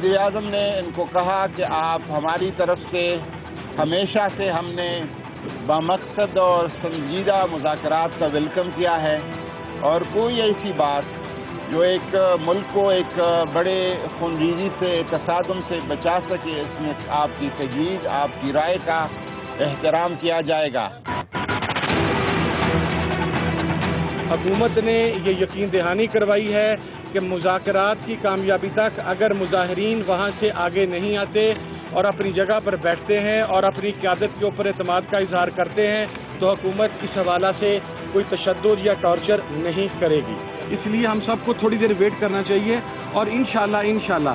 वज़ीर आज़म ने इनको कहा कि आप हमारी तरफ से हमेशा से हमने बामकसद और संजीदा मुज़ाकरात का वेलकम किया है और कोई ऐसी बात जो एक मुल्क को एक बड़े खूनरेज़ी से तसादुम से बचा सके, इसमें आपकी तजवीज़, आपकी राय का एहतराम किया जाएगा। हुकूमत ने ये यकीन दहानी करवाई है कि मुज़ाकरात की कामयाबी तक अगर मुज़ाहिरीन वहाँ से आगे नहीं आते और अपनी जगह पर बैठते हैं और अपनी क़यादत के ऊपर एतमाद का इजहार करते हैं तो हुकूमत इस हवाला से कोई तशद्दुद या टॉर्चर नहीं करेगी। इसलिए हम सबको थोड़ी देर वेट करना चाहिए और इंशाल्लाह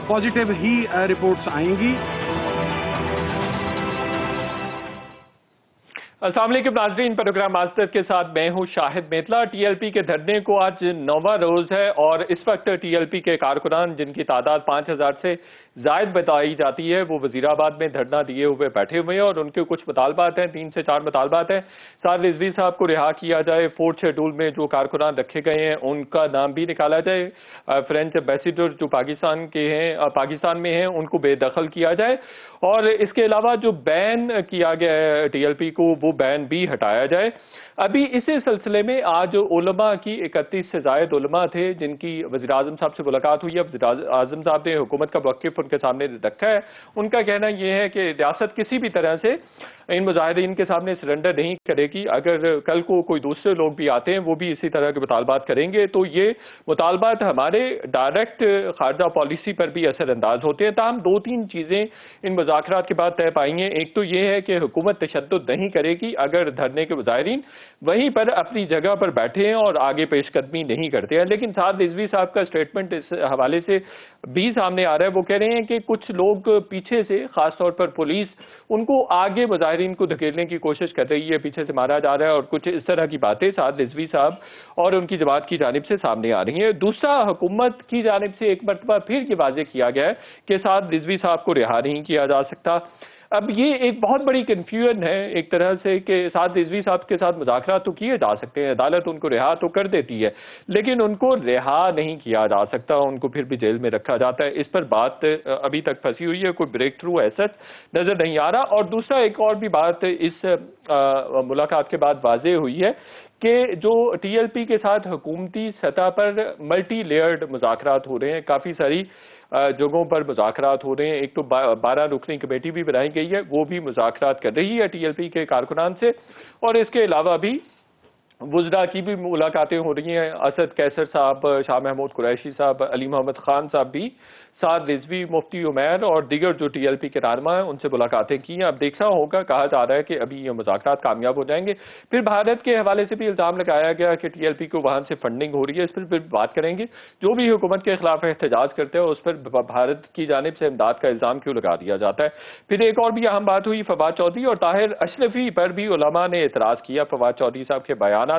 पॉजिटिव ही रिपोर्ट्स आएंगी। अस्सलाम वालेकुम नाज़रीन, प्रोग्राम मास्टर के साथ मैं हूं शाहिद मेतला। टीएलपी के धरने को आज 9वां रोज है और इस वक्त टीएलपी के कारकुनान जिनकी तादाद 5000 से जायद बताई जाती है वो वजीराबाद में धरना दिए हुए बैठे हुए हैं और उनके कुछ मुतालबात हैं, 3 से 4 मुतालबात हैं। साद रिजवी साहब को रिहा किया जाए, 4th शेड्यूल में जो कारकुनान रखे गए हैं उनका नाम भी निकाला जाए, फ्रेंच एम्बेसडर जो पाकिस्तान के हैं पाकिस्तान में हैं उनको बेदखल किया जाए और इसके अलावा जो बैन किया गया है टीएलपी को वो बैन भी हटाया जाए। अभी इसी सिलसिले में आज उलमा की 31 से जायद उलमा थे जिनकी वज़ीर आज़म साहब से मुलाकात हुई है। वज़ीर आज़म साहब ने हुकूमत का मौक़िफ़ उनके सामने रखा है। उनका कहना यह है कि रियासत किसी भी तरह से इन मुजाहिरीन के सामने सरेंडर नहीं करेगी। अगर कल को कोई दूसरे लोग भी आते हैं वो भी इसी तरह के मुतालबात करेंगे तो ये मुतालबात हमारे डायरेक्ट खारजा पॉलिसी पर भी असर अंदाज होते हैं। ताहम 2-3 चीज़ें इन मुज़ाकरात के बाद तय पाई हैं। एक तो ये है कि हुकूमत तशद्दुद नहीं करेगी अगर धरने के मुजाहिरीन वहीं पर अपनी जगह पर बैठे हैं और आगे पेशकदमी नहीं करते हैं। लेकिन साद रिजवी साहब का स्टेटमेंट इस हवाले से भी सामने आ रहा है। वो कह रहे हैं कि कुछ लोग पीछे से, खासतौर पर पुलिस, उनको आगे मुजाहिरीन को धकेलने की कोशिश कर रही है, पीछे से मारा जा रहा है और कुछ इस तरह की बातें साद रिजवी साहब और उनकी जमात की जानिब से सामने आ रही हैं। दूसरा, हुकूमत की जानिब से एक मरतबा फिर ये वाज़ेह किया गया है कि साद रिजवी साहब को रिहा नहीं किया जा सकता। अब ये एक बहुत बड़ी कन्फ्यूजन है एक तरह से कि साद रिजवी साहब के साथ मुज़ाकरात तो किए जा सकते हैं, अदालत उनको रिहा तो कर देती है लेकिन उनको रिहा नहीं किया जा सकता, उनको फिर भी जेल में रखा जाता है। इस पर बात अभी तक फंसी हुई है, कोई ब्रेक थ्रू ऐसा नजर नहीं आ रहा। और दूसरा, एक और भी बात इस मुलाकात के बाद वाज़ेह हुई है कि जो टीएलपी के साथ हुकूमती सतह पर मल्टी लेयर्ड मुज़ाकरात हो रहे हैं, काफ़ी सारी जगहों पर मुज़ाकरात हो रहे हैं। एक तो 12 रुकनी कमेटी भी बनाई गई है, वो भी मुज़ाकरात कर रही है टीएलपी के कारकुनान से और इसके अलावा भी वुज़रा की भी मुलाकातें हो रही हैं। असद कैसर साहब, शाह महमूद कुरैशी साहब, अली मोहम्मद खान साहब भी, साद रिजवी, मुफ्ती उमैर और दीगर जो टीएलपी के रहनुमा हैं उनसे मुलाकातें की हैं। अब देखना होगा, कहा जा रहा है कि अभी ये मुज़ाकरात कामयाब हो जाएंगे। फिर भारत के हवाले से भी इल्ज़ाम लगाया गया कि टीएलपी को वहाँ से फंडिंग हो रही है, इस पर फिर बात करेंगे। जो भी हुकूमत के खिलाफ एहतजाज करते हैं उस पर भारत की जानिब से इमदाद का इल्ज़ाम क्यों लगा दिया जाता है। फिर एक और भी अहम बात हुई फवाद चौधरी और ताहिर अशरफी पर भी उलमा ने एतराज़ किया। फवाद चौधरी साहब के बयानात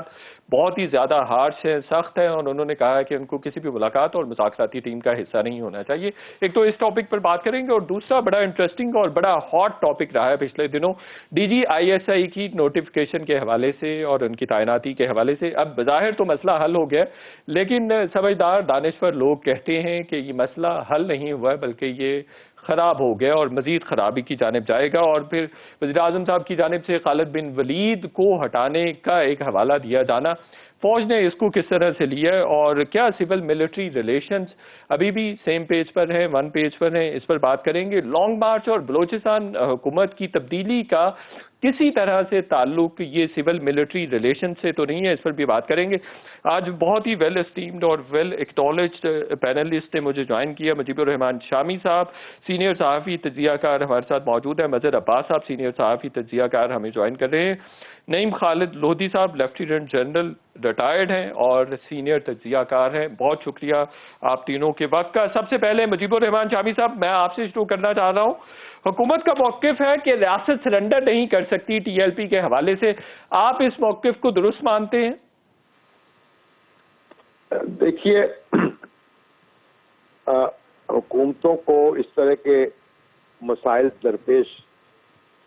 बहुत ही ज़्यादा हार्श हैं, सख्त हैं और उन्होंने कहा है कि उनको किसी भी मुलाकात और मुज़ाकराती टीम का हिस्सा नहीं होना चाहिए। एक तो इस टॉपिक पर बात करेंगे और दूसरा बड़ा इंटरेस्टिंग और बड़ा हॉट टॉपिक रहा है पिछले दिनों DGISI की नोटिफिकेशन के हवाले से और उनकी तैनाती के हवाले से। अब बज़ाहिर तो मसला हल हो गया लेकिन समझदार दानिश्वर लोग कहते हैं कि ये मसला हल नहीं हुआ बल्कि ये खराब हो गया और मजीद खराबी की जानिब जाएगा। और फिर वज़ीर आज़म साहब की जानिब से खालिद बिन वलीद को हटाने का एक हवाला दिया जाना, फौज ने इसको किस तरह से लिया है और क्या सिविल मिलिट्री रिलेशंस अभी भी सेम पेज पर हैं, 1 पेज पर हैं, इस पर बात करेंगे। लॉन्ग मार्च और बलोचिस्तान हुकूमत की तब्दीली का किसी तरह से ताल्लुक ये सिविल मिलिट्री रिलेशन से तो नहीं है, इस पर भी बात करेंगे। आज बहुत ही वेल एस्टीम्ड और वेल एक्नॉलेज्ड पैनलिस्ट ने मुझे ज्वाइन किया। मुजीबुर रहमान शामी साहब, सीनियर सहाफ़ी तज्ज़ियाकार हमारे साथ मौजूद है। मज़हर अब्बास साहब, सीनियर सहाफ़ी तज्ज़ियाकार, हमें ज्वाइन कर रहे हैं। नईम खालिद लोधी साहब, लेफ्टिनेंट जनरल रिटायर्ड हैं और सीनियर तज्ज़ियाकार हैं। बहुत शुक्रिया आप तीनों के वक्त का। सबसे पहले मुजीबुर रहमान शामी साहब, मैं आपसे शुरू करना चाह रहा हूँ। हुकूमत का मौक़िफ़ है कि रियासत सरेंडर नहीं कर सकती टीएलपी के हवाले से, आप इस मौक़िफ़ को दुरुस्त मानते हैं? देखिए, हुकूमतों को इस तरह के मसाइल दरपेश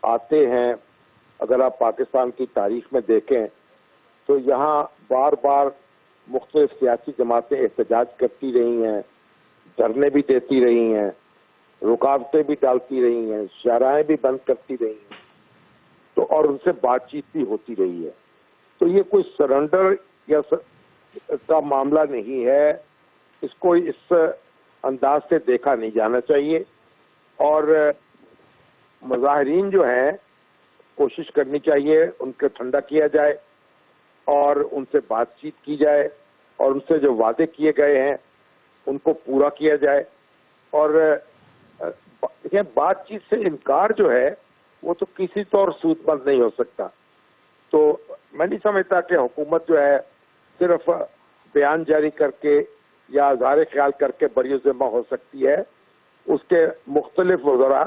आते हैं। अगर आप पाकिस्तान की तारीख में देखें तो यहाँ बार बार मुख्तलिफ सियासी जमातें एहतजाज करती रही हैं, धरने भी देती रही हैं, रुकावटें भी डालती रही हैं, शाहराहें भी बंद करती रही हैं, तो और उनसे बातचीत भी होती रही है। तो ये कोई सरेंडर या का मामला नहीं है, इसको इस अंदाज से देखा नहीं जाना चाहिए। और मुजाहिरीन जो हैं, कोशिश करनी चाहिए उनको ठंडा किया जाए और उनसे बातचीत की जाए और उनसे जो वादे किए गए हैं उनको पूरा किया जाए। और ये बातचीत से इनकार जो है वो तो किसी तौर सूदमंद नहीं हो सकता। तो मैं नहीं समझता कि हुकूमत जो है सिर्फ बयान जारी करके या इज़हार ख्याल करके बरी ज़िम्मा हो सकती है। उसके मुख्तलिफ वज़रा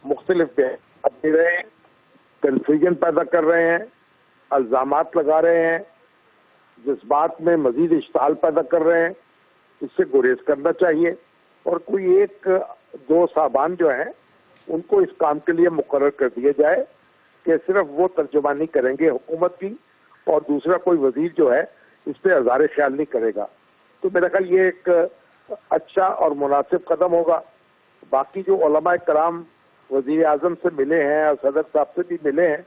मुख्तलिफ बयान दे रहे हैं, कन्फ्यूजन पैदा कर रहे हैं, इल्ज़ामात लगा रहे हैं, जज्बात में मज़ीद इश्ताल पैदा कर रहे हैं। इससे गुरेज करना चाहिए और कोई एक दो साहबान जो हैं उनको इस काम के लिए मुकर्रर कर दिया जाए कि सिर्फ वो तर्जुमानी करेंगे हुकूमत की और दूसरा कोई वजीर जो है इस पर इज़हार ख्याल नहीं करेगा। तो मेरा ख्याल ये एक अच्छा और मुनासिब कदम होगा। बाकी जो उलमा कराम वजीर आज़म से मिले हैं और सदर साहब से भी मिले हैं,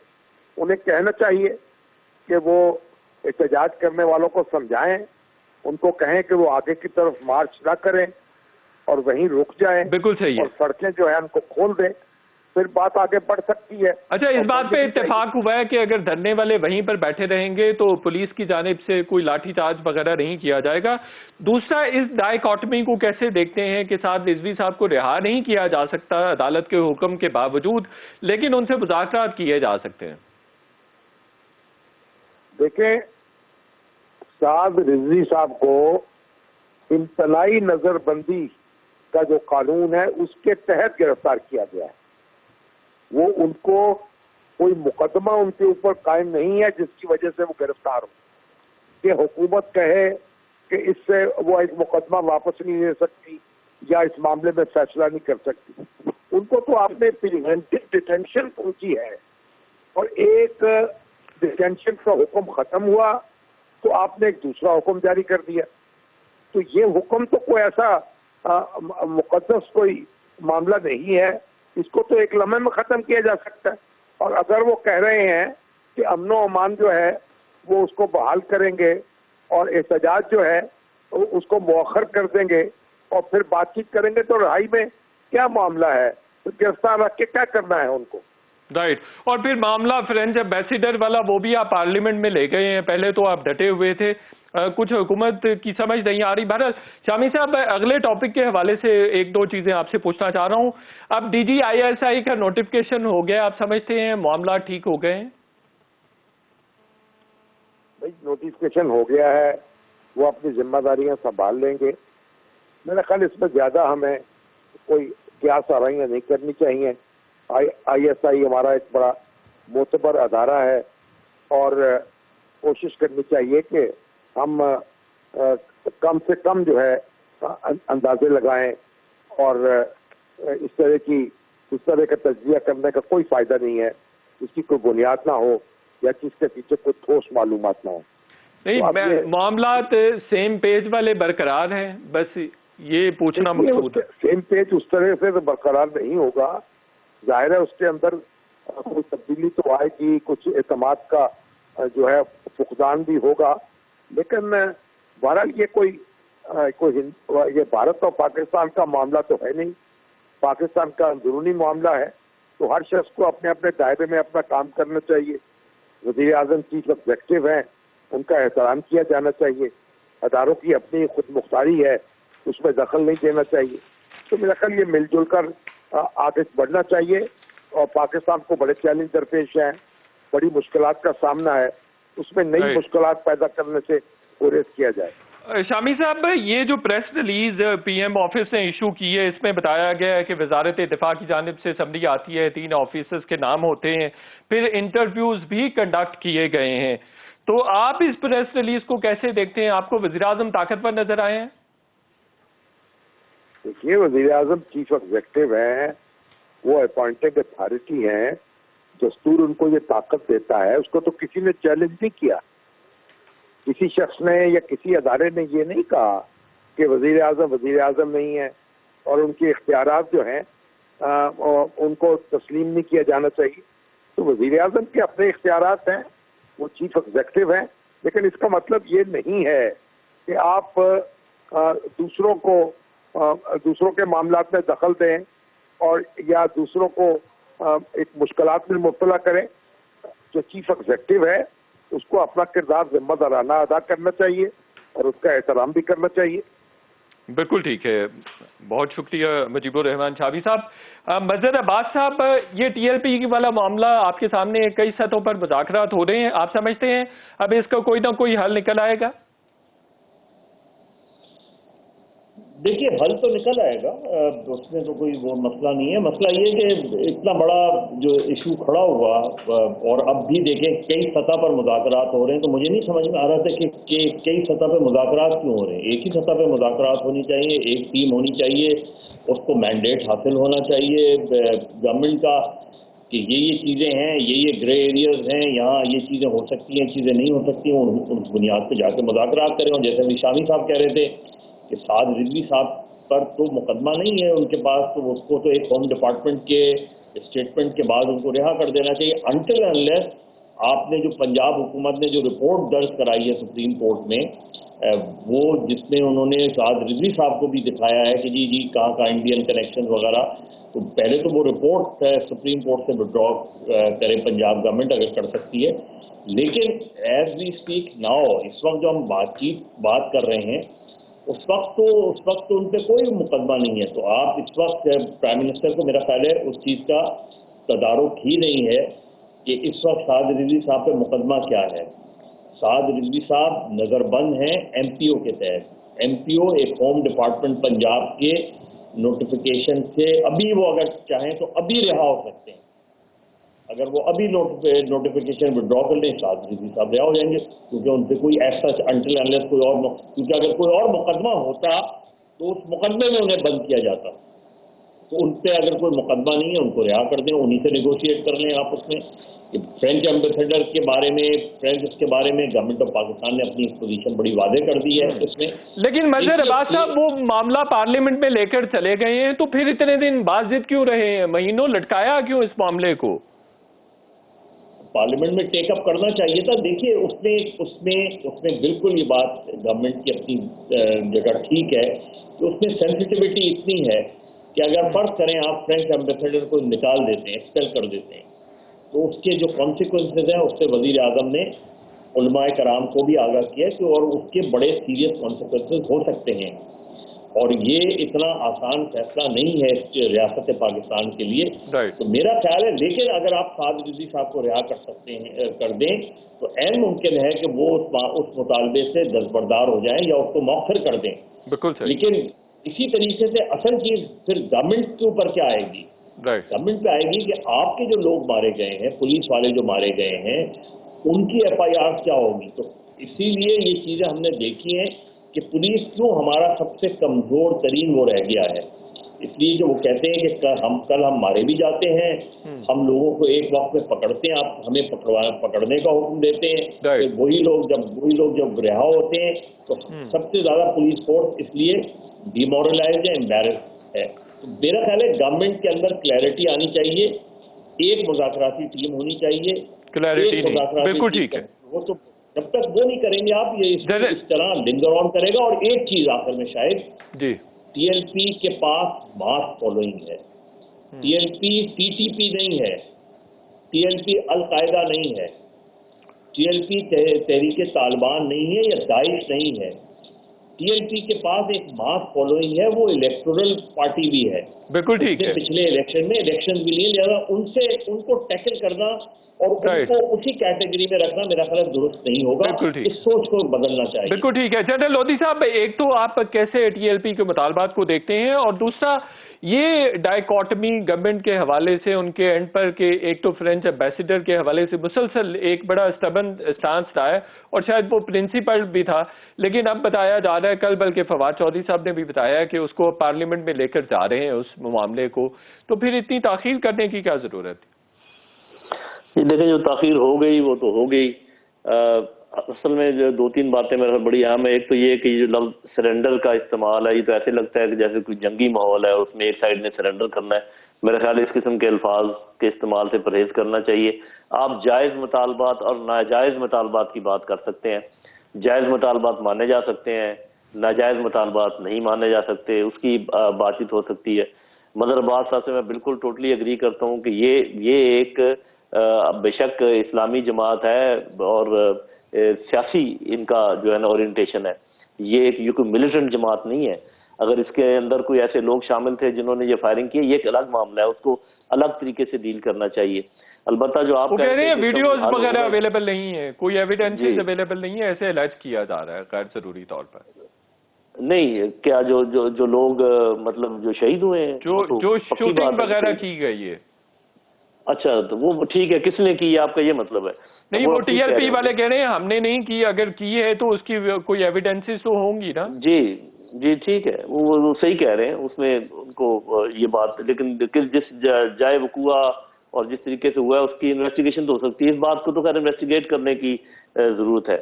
उन्हें कहना चाहिए कि वो एहतजाज करने वालों को समझाएं, उनको कहें कि वो आगे की तरफ मार्च ना करें और वहीं रुक जाएं। बिल्कुल सही है। और सड़कें जो है उनको खोल दें, फिर बात आगे बढ़ सकती है। अच्छा, इस बात पे इत्तेफाक हुआ है कि अगर धरने वाले वहीं पर बैठे रहेंगे तो पुलिस की जानिब से कोई लाठीचार्ज वगैरह नहीं किया जाएगा। दूसरा, इस डायकॉटमी को कैसे देखते हैं कि साथ रिजवी साहब को रिहा नहीं किया जा सकता अदालत के हुक्म के बावजूद, लेकिन उनसे मुज़ाकरात किए जा सकते हैं? देखें, साद रिजवी साहब को इम्तनाई नजरबंदी का जो कानून है उसके तहत गिरफ्तार किया गया है। वो उनको कोई मुकदमा उनके ऊपर कायम नहीं है जिसकी वजह से वो गिरफ्तार हो कि हुकूमत कहे कि इससे वो एक मुकदमा वापस नहीं ले सकती या इस मामले में फैसला नहीं कर सकती। उनको तो आपने प्रिवेंटिव डिटेंशन पहुंची है और एक डिटेंशन का हुक्म खत्म हुआ तो आपने एक दूसरा हुक्म जारी कर दिया। तो ये हुक्म तो कोई ऐसा मुकद्दस कोई मामला नहीं है, इसको तो एक लम्हे में ख़त्म किया जा सकता है। और अगर वो कह रहे हैं कि अमनो अमान जो है वो उसको बहाल करेंगे और एहतजाज जो है उसको मौखर कर देंगे और फिर बातचीत करेंगे, तो रिहाई में क्या मामला है? तो गिरफ्तार रख के क्या करना है उनको? राइट। और फिर मामला फ्रेंच एम्बेसिडर वाला, वो भी आप पार्लियामेंट में ले गए हैं। पहले तो आप डटे हुए थे, कुछ हुकूमत की समझ नहीं आ रही। बहरहाल शामी साहब, अगले टॉपिक के हवाले से एक दो चीजें आपसे पूछना चाह रहा हूं। अब DGISI का नोटिफिकेशन हो गया, आप समझते हैं मामला ठीक हो गए हैं? भाई, नोटिफिकेशन हो गया है, वो अपनी जिम्मेदारियां संभाल लेंगे। मेरा ख्याल इसमें ज्यादा हमें कोई क्यास आराइयां नहीं करनी चाहिए। ISI हमारा एक बड़ा मोतबर अदारा है और कोशिश करनी चाहिए कि हम कम से कम जो है अंदाजे लगाएं और इस तरह का तज्जिया करने का कोई फायदा नहीं है, इसकी कोई बुनियाद ना हो या जिसके पीछे कोई ठोस मालूमात ना हो। नहीं, तो मामलात सेम पेज वाले बरकरार हैं, बस ये पूछना मकसूद है। सेम पेज उस तरह से तो बरकरार नहीं होगा, जाहिर है उसके अंदर कोई तब्दीली तो आएगी, कुछ एतमाद का जो है फुकदान भी होगा, लेकिन बहरहाल ये भारत और पाकिस्तान का मामला तो है नहीं, पाकिस्तान का अंदरूनी मामला है। तो हर शख्स को अपने अपने दायरे में अपना काम करना चाहिए। वज़ीर आज़म चीफ एग्जेक्टिव हैं, उनका एहतराम किया जाना चाहिए। अदारों की अपनी खुद मुख्तारी है, उसमें दखल नहीं देना चाहिए। तो मेरा ख्याल ये मिलजुल कर आगे बढ़ना चाहिए। और पाकिस्तान को बड़े चैलेंज दरपेश हैं, बड़ी मुश्किलात का सामना है, उसमें नई मुश्किलात पैदा करने से गुरेज किया जाए। शामी साहब, ये जो प्रेस रिलीज PM ऑफिस ने इशू की है, इसमें बताया गया है कि वजारत दिफा की जानिब से समरी आती है, 3 ऑफिसर्स के नाम होते हैं, फिर इंटरव्यूज भी कंडक्ट किए गए हैं। तो आप इस प्रेस रिलीज को कैसे देखते हैं? आपको वज़ीर आज़म ताकतवर नजर आए हैं? देखिए, वज़ीर आज़म चीफ एग्जेक्टिव हैं, वो अपॉइंटेड अथॉरिटी हैं, दस्तूर उनको ये ताकत देता है, उसको तो किसी ने चैलेंज नहीं किया। किसी शख्स ने या किसी अदारे ने ये नहीं कहा کہ وزیر اعظم نہیں ہے اور ان کے اختیارات جو ہیں ان کو تسلیم نہیں کیا جانا چاہیے. تو وزیر اعظم کے اپنے اختیارات ہیں, وہ چیف ایگزیکٹو ہیں, لیکن اس کا مطلب یہ نہیں ہے کہ آپ دوسروں کے معاملات میں دخل دیں اور یا دوسروں کو ایک مشکلات میں مبتلا کریں. جو چیف ایگزیکٹو ہے اس کو اپنا کردار ذمہ دارانہ ادا کرنا چاہیے اور اس کا احترام بھی کرنا چاہیے. بالکل ٹھیک ہے, بہت شکریہ مجیب الرحمان شاوی صاحب. مظہر عباس صاحب, یہ ٹی ایل پی والا معاملہ آپ کے سامنے کئی سطحوں پر مذاکرات ہو رہے ہیں, آپ سمجھتے ہیں اب اس کا کوئی نہ کوئی حل نکل آئے گا؟ دیکھیے حل تو نکل آئے گا, اس میں تو کوئی وہ مسئلہ نہیں ہے. مسئلہ یہ کہ اتنا بڑا جو ایشو کھڑا ہوا اور اب بھی دیکھیں کئی سطح پر مذاکرات ہو رہے ہیں, تو مجھے نہیں سمجھ میں آ رہا تھا کہ کئی سطح پہ مذاکرات کیوں ہو رہے ہیں. ایک ہی سطح پہ مذاکرات ہونی چاہیے, ایک ٹیم ہونی چاہیے, اس کو مینڈیٹ حاصل ہونا چاہیے گورنمنٹ کا کہ یہ چیزیں ہیں, یہ گرے ایریاز ہیں, یہاں یہ چیزیں ہو سکتی ہیں, چیزیں نہیں ہو سکتی ہیں, اس بنیاد پہ جا کے مذاکرات کریں. اور جیسے شامی صاحب کہہ رہے تھے کہ سعد رضوی صاحب پر تو مقدمہ نہیں ہے ان کے پاس, تو اس کو تو ایک ہوم ڈپارٹمنٹ کے اسٹیٹمنٹ کے بعد ان کو رہا کر دینا چاہیے. انٹل انلیس آپ نے جو پنجاب حکومت نے جو رپورٹ درج کرائی ہے سپریم کورٹ میں, وہ جس میں انہوں نے سعد رضوی صاحب کو بھی دکھایا ہے کہ جی کہاں انڈین کنیکشن وغیرہ, تو پہلے تو وہ رپورٹ سپریم کورٹ سے ودرا کرے پنجاب گورنمنٹ اگر کر سکتی ہے. لیکن ایز وی اسپیک ناؤ, اس وقت جو ہم بات کر رہے ہیں, اس وقت تو ان پہ کوئی مقدمہ نہیں ہے. تو آپ اس وقت پرائم منسٹر کو میرا خیال ہے اس چیز کا تدارک ہی نہیں ہے کہ اس وقت سعد رضوی صاحب پہ مقدمہ کیا ہے. سعد رضوی صاحب نظر بند ہیں ایم پی او کے تحت. ایم پی او ایک ہوم ڈپارٹمنٹ پنجاب کے نوٹیفیکیشن سے ابھی وہ اگر چاہیں تو ابھی رہا ہو سکتے ہیں. اگر وہ ابھی نوٹیفیکیشن ودرا کر لیں, سعد رضوی صاحب رہا ہو جائیں گے, کیونکہ ان پہ کوئی ایسا انٹل انلیس کوئی اور, کیونکہ اگر کوئی اور مقدمہ ہوتا تو اس مقدمے میں انہیں بند کیا جاتا. تو ان پہ اگر کوئی مقدمہ نہیں ہے ان کو رہا کر دیں, انہیں سے نیگوشیٹ کر لیں آپس میں. فرینچ ایمبیسیڈر کے بارے میں گورنمنٹ آف پاکستان نے اپنی پوزیشن بڑی واضح کر دی ہے اس میں. لیکن مظہر عباس صاحب وہ معاملہ پارلیمنٹ میں لے کر چلے گئے ہیں, تو پھر اتنے دن بعد ضد کیوں رہے ہیں, مہینوں لٹکایا کیوں اس معاملے کو؟ پارلیمنٹ میں ٹیک اپ کرنا چاہیے تھا. دیکھیے اس میں بالکل یہ بات گورنمنٹ کی اپنی جگہ ٹھیک ہے کہ اس میں سینسٹیوٹی اتنی ہے کہ اگر فرض کریں آپ فرینچ ایمبیسیڈر کو نکال دیتے ہیں, ایکسپیل کر دیتے ہیں, تو اس کے جو کانسیکوینسز ہیں اس سے وزیر اعظم نے علماء کرام کو بھی آگاہ کیا کہ اور اس کے بڑے سیریس کانسیکوینسز ہو سکتے ہیں, اور یہ اتنا آسان فیصلہ نہیں ہے اس ریاست پاکستان کے لیے. تو میرا خیال ہے لیکن اگر آپ سعد رضوی صاحب کو رہا کر دیں تو عین ممکن ہے کہ وہ اس مطالبے سے دستبردار ہو جائیں یا اس کو مؤخر کر دیں. بالکل. لیکن اسی طریقے سے اصل چیز پھر گورنمنٹ کے اوپر کیا آئے گی, گورنمنٹ پہ آئے گی کہ آپ کے جو لوگ مارے گئے ہیں, پولیس والے جو مارے گئے ہیں, ان کی ایف آئی آر کیا ہوگی. تو اسی لیے یہ چیزیں ہم نے دیکھی ہیں کہ پولیس کیوں ہمارا سب سے کمزور ترین وہ رہ گیا ہے. اس لیے جو وہ کہتے ہیں کہ کل ہم مارے بھی جاتے ہیں, ہم لوگوں کو ایک وقت میں پکڑتے ہیں, آپ ہمیں پکڑنے کا حکم دیتے ہیں, وہی لوگ جب رہا ہوتے ہیں تو سب سے زیادہ پولیس فورس اس لیے ڈیمورلائز ہے, امبیرس ہے. میرا خیال ہے گورنمنٹ کے اندر کلیئرٹی آنی چاہیے, ایک مذاکراتی ٹیم ہونی چاہیے. بالکل ٹھیک ہے. وہ تو جب تک وہ نہیں کریں گے آپ, یہ اس طرح لنگر آن کرے گا. اور ایک چیز آخر میں شاید ٹی ایل پی کے پاس ماس فالوئنگ ہے. T L P T T P نہیں ہے, ٹی ایل پی القاعدہ نہیں ہے, ٹی ایل پی تحریک طالبان نہیں ہے یا داعش نہیں ہے. ٹی ایل پی کے پاس ایک ماس فالوئنگ ہے, وہ الیکٹورل پارٹی بھی ہے. بالکل ٹھیک ہے. پچھلے الیکشن بھی لیے, لہٰذا ان کو ٹیکل کرنا اور ان کو اسی کیٹیگری میں رکھنا میرا خیال درست نہیں ہوگا. اس سوچ کو بدلنا چاہیے. بالکل ٹھیک ہے. جنرل لودھی صاحب, ایک تو آپ کیسے ٹی ایل پی کے مطالبات کو دیکھتے ہیں, اور دوسرا یہ ڈائیکاٹمی گورنمنٹ کے حوالے سے ان کے اینڈ پر کہ ایک تو فرینچ ایمبیسیڈر کے حوالے سے مسلسل ایک بڑا اسٹبن اسٹانس رہا ہے, اور شاید وہ پرنسپل بھی تھا, لیکن اب بتایا جا رہا ہے, کل بلکہ فواد چودھری صاحب نے بھی بتایا کہ اس کو پارلیمنٹ میں لے کر جا رہے ہیں اس معاملے کو, تو پھر اتنی تاخیر کرنے کی کیا ضرورت ہے؟ دیکھیں جو تاخیر ہو گئی وہ تو ہو گئی. اصل میں جو 2-3 باتیں میرے خیال بڑی اہم ہے. ایک تو یہ کہ یہ لفظ سرنڈر کا استعمال ہے، یہ تو ایسے لگتا ہے کہ جیسے کوئی جنگی ماحول ہے، اس میں ایک سائڈ نے سرنڈر کرنا ہے. میرے خیال اس قسم کے الفاظ کے استعمال سے پرہیز کرنا چاہیے. آپ جائز مطالبات اور ناجائز مطالبات کی بات کر سکتے ہیں. جائز مطالبات مانے جا سکتے ہیں، ناجائز مطالبات نہیں مانے جا سکتے، اس کی بات چیت ہو سکتی ہے. مظہر عباس صاحب سے میں بالکل ٹوٹلی ایگری کرتا ہوں کہ یہ ایک بے شک اسلامی جماعت ہے اور سیاسی ان کا جو ہے نا اورینٹیشن ہے. یہ کوئی ملیٹنٹ جماعت نہیں ہے. اگر اس کے اندر کوئی ایسے لوگ شامل تھے جنہوں نے یہ فائرنگ کی، یہ ایک الگ معاملہ ہے، اس کو الگ طریقے سے ڈیل کرنا چاہیے. البتہ جو آپ کہہ رہے ہیں ویڈیوز وغیرہ اویلیبل نہیں ہے، کوئی ایویڈنسز اویلیبل نہیں ہے، ایسے الرج کیا جا رہا ہے غیر ضروری طور پر. نہیں، کیا جو لوگ مطلب جو شہید ہوئے ہیں، جو شوٹنگ وغیرہ کی گئی ہے. اچھا، تو وہ ٹھیک ہے، کس نے کی آپ کا یہ مطلب ہے؟ نہیں، وہ ٹی ایل پی والے کہہ رہے ہیں ہم نے نہیں کی، اگر کی ہے تو اس کی کوئی ایویڈنسز تو ہوں گی نا. جی ٹھیک ہے، وہ صحیح کہہ رہے ہیں، اس میں ان کو یہ بات، لیکن جس جائے وقوع اور جس طریقے سے ہوا ہے اس کی انویسٹیگیشن تو ہو سکتی ہے. اس بات کو تو خیر انویسٹیگیٹ کرنے کی ضرورت ہے.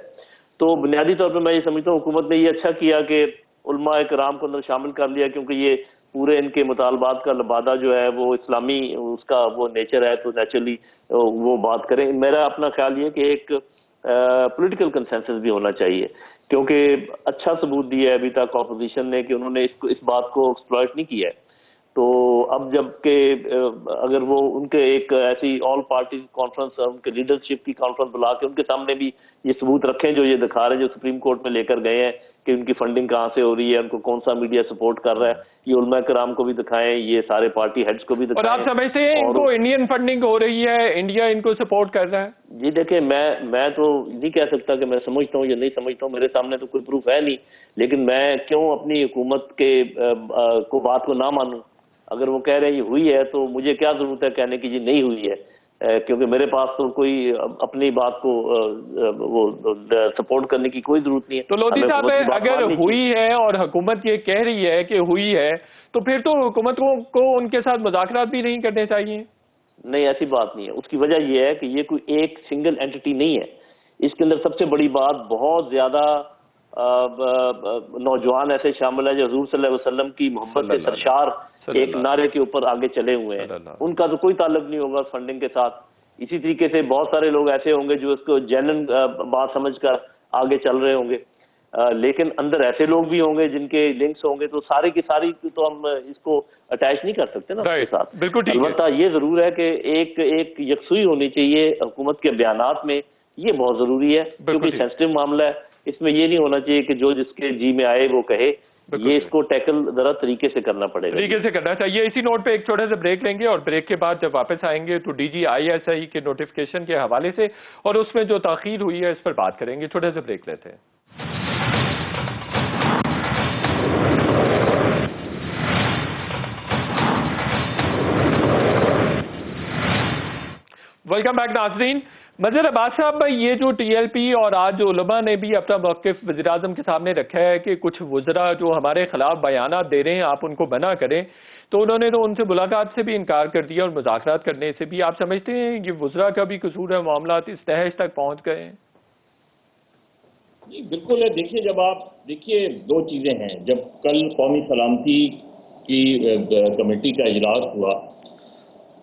تو بنیادی طور پر میں یہ سمجھتا ہوں حکومت نے یہ اچھا کیا کہ علماء کرام کو اندر شامل کر لیا، کیونکہ یہ پورے ان کے مطالبات کا لبادہ جو ہے وہ اسلامی اس کا وہ نیچر ہے، تو نیچرلی وہ بات کریں. میرا اپنا خیال یہ کہ ایک پولیٹیکل کنسنسس بھی ہونا چاہیے، کیونکہ اچھا ثبوت دیا ہے ابھی تک اپوزیشن نے کہ انہوں نے اس بات کو ایکسپلائٹ نہیں کیا ہے. تو اب جب کہ اگر وہ ان کے ایک ایسی آل پارٹی کانفرنس، ان کے لیڈرشپ کی کانفرنس بلا کے ان کے سامنے بھی یہ ثبوت رکھیں جو یہ دکھا رہے ہیں، جو سپریم کورٹ میں لے کر گئے ہیں کہ ان کی فنڈنگ کہاں سے ہو رہی ہے، ان کو کون سا میڈیا سپورٹ کر رہا ہے، یہ علماء کرام کو بھی دکھائیں، یہ سارے پارٹی ہیڈز کو بھی دکھائیں. اور آپ سمجھتے ہیں ان کو انڈین فنڈنگ ہو رہی ہے، انڈیا ان کو سپورٹ کر رہا ہے؟ جی دیکھیں، میں تو نہیں کہہ سکتا کہ میں سمجھتا ہوں یا نہیں سمجھتا ہوں، میرے سامنے تو کوئی پروف ہے نہیں، لیکن میں کیوں اپنی حکومت کے کو بات کو نہ مانوں؟ اگر وہ کہہ رہے ہیں یہ ہوئی ہے تو مجھے کیا ضرورت ہے کہنے کی جی نہیں ہوئی ہے، کیونکہ میرے پاس تو کوئی اپنی بات کو وہ سپورٹ کرنے کی کوئی ضرورت نہیں ہے. تو لودھی صاحب اگر ہوئی ہے اور حکومت یہ کہہ رہی ہے کہ ہوئی ہے تو پھر تو حکومت کو ان کے ساتھ مذاکرات بھی نہیں کرنے چاہیے. نہیں، ایسی بات نہیں ہے. اس کی وجہ یہ ہے کہ یہ کوئی ایک سنگل اینٹی نہیں ہے. اس کے اندر سب سے بڑی بات بہت زیادہ نوجوان ایسے شامل ہیں جو حضور صلی اللہ علیہ وسلم کی محبت کے سرشار ایک نعرے کے اوپر آگے چلے ہوئے ہیں. ان کا تو کوئی تعلق نہیں ہوگا فنڈنگ کے ساتھ. اسی طریقے سے بہت سارے لوگ ایسے ہوں گے جو اس کو جینن بات سمجھ کر آگے چل رہے ہوں گے، لیکن اندر ایسے لوگ بھی ہوں گے جن کے لنکس ہوں گے. تو ساری کی ساری تو ہم اس کو اٹیچ نہیں کر سکتے نا اس کے ساتھ. البتہ یہ ضرور ہے کہ ایک یکسوئی ہونی چاہیے حکومت کے بیانات میں، یہ بہت ضروری ہے کیونکہ سینسٹیو معاملہ ہے. اس میں یہ نہیں ہونا چاہیے کہ جو جس کے جی میں آئے وہ کہے. یہ اس کو ٹیکل ذرا طریقے سے کرنا پڑے گا، طریقے سے کرنا چاہیے. اسی نوٹ پہ ایک چھوٹا سا بریک لیں گے اور بریک کے بعد جب واپس آئیں گے تو D G I S I کے نوٹیفکیشن کے حوالے سے اور اس میں جو تاخیر ہوئی ہے اس پر بات کریں گے. چھوٹا سا بریک لیتے ہیں. ویلکم بیک ناظرین. مظہر عباس صاحب، یہ جو ٹی ایل پی اور آج جو علماء نے بھی اپنا موقف وزیراعظم کے سامنے رکھا ہے کہ کچھ وزراء جو ہمارے خلاف بیانات دے رہے ہیں آپ ان کو منع کریں، تو انہوں نے تو ان سے ملاقات سے بھی انکار کر دیا اور مذاکرات کرنے سے بھی. آپ سمجھتے ہیں یہ وزراء کا بھی قصور ہے، معاملات اس تہش تک پہنچ گئے ہیں؟ جی بالکل ہے. دیکھیے، جب آپ دیکھیے دو چیزیں ہیں. جب کل قومی سلامتی کی کمیٹی کا اجلاس ہوا